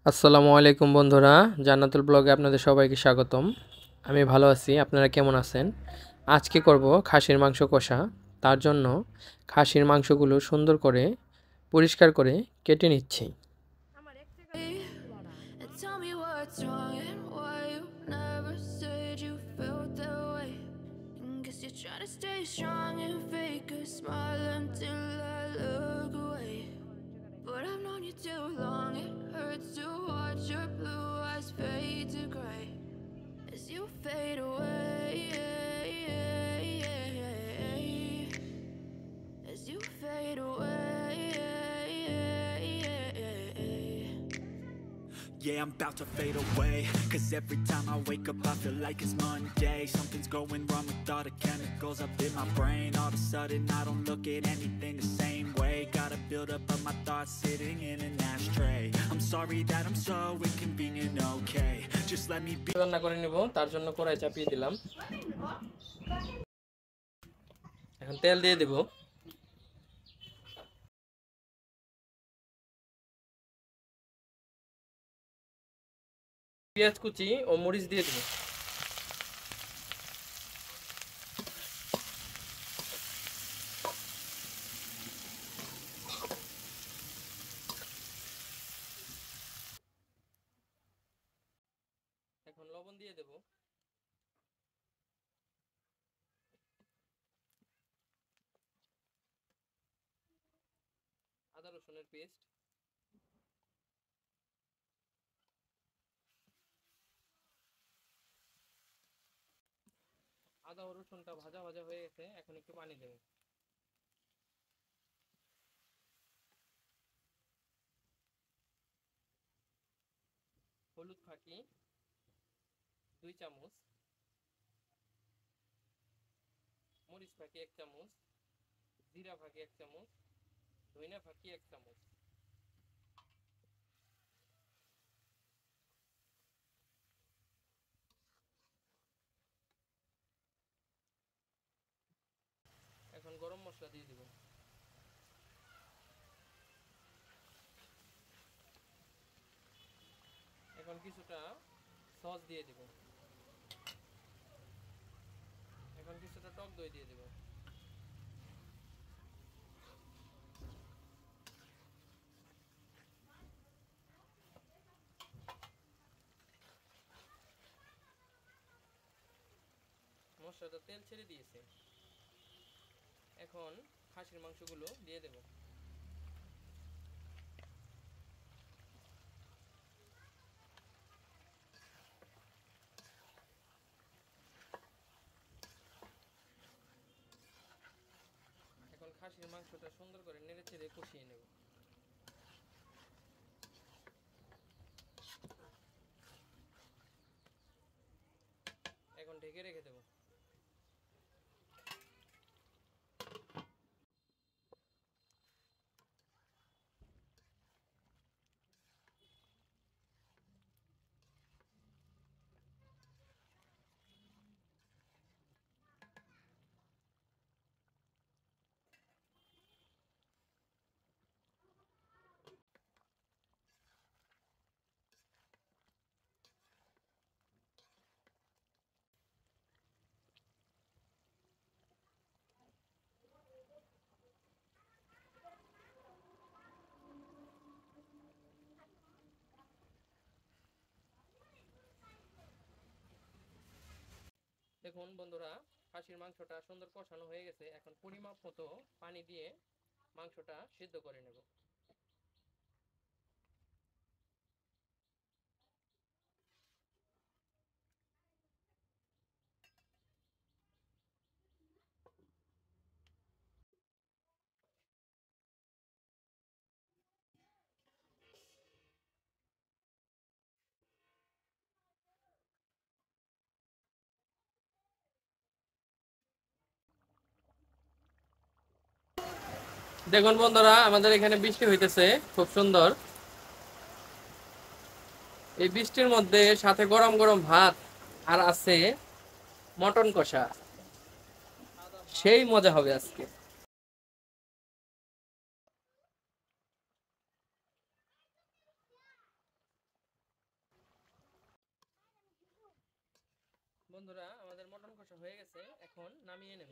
আসসালামু আলাইকুম বন্ধুরা, জান্নাতুল ব্লগে আপনাদের সবাইকে স্বাগতম। আমি ভালো আছি, আপনারা কেমন আছেন? আজকে করব খাসির মাংস কষা। তার জন্য খাসির মাংসগুলো সুন্দর করে পরিষ্কার করে কেটে নিচ্ছি। Tell me what's wrong and why you never said you felt that way. Guess you're trying to stay strong and fake a smile until I look away. But I've known you too long, it hurts to watch your blue eyes fade to gray as you fade away. As you fade away. Yeah, I'm about to fade away. Cause every time I wake up I feel like it's Monday. Something's going wrong with all the chemicals up in my brain. All of a sudden I don't look at anything the same way. Gotta build up of my thoughts sitting in an ashtray. I'm sorry that I'm so inconvenient, okay. Just let me be. রান্না করে নিব, তার জন্য কড়াই চাপিয়ে দিলাম। এখন তেল দিয়ে দেব। পেঁয়াজ কুচি ও মরিচ দিয়ে দেব। এখন লবণ দিয়ে দেব। আদা রসুনের পেস্ট, আদা ও রসুনটা ভাজা ভাজা হয়ে গেছে, এখন একটু পানি দেব। হলুদ ফাঁকি 2 চামচ, মরিচ ফাঁকি 1 চামচ, জিরা ফাঁকি 1 চামচ, ধনিয়া ফাঁকি 1 চামচ। এখন গরম মশলা দিয়ে দিব। এখন কিছুটা সস দিয়ে দিব। এখন কিছুটা টক দই দিয়ে দিব। মশলাটা তেল ছেড়ে দিয়েছে, এখন খাসির মাংসগুলো দিয়ে দেব। এখন খাসির মাংসটা সুন্দর করে নেড়ে চেড়ে কষিয়ে নেব। এখন ঢেকে রেখে দেব। দেখুন বন্ধুরা, খাসির মাংসটা সুন্দর কষানো হয়ে গেছে, এখন পরিমাপ মতো পানি দিয়ে মাংসটা সিদ্ধ করে নেব। দেখুন বন্ধুরা, আমাদের এখানে বৃষ্টি হইতেছে খুব সুন্দর। এই বৃষ্টির মধ্যে সাথে গরম গরম ভাত আর আছে মটন কষা, সেই মজা হবে আজকে। বন্ধুরা আমাদের মটন কষা হয়ে গেছে, এখন নামিয়ে নেব।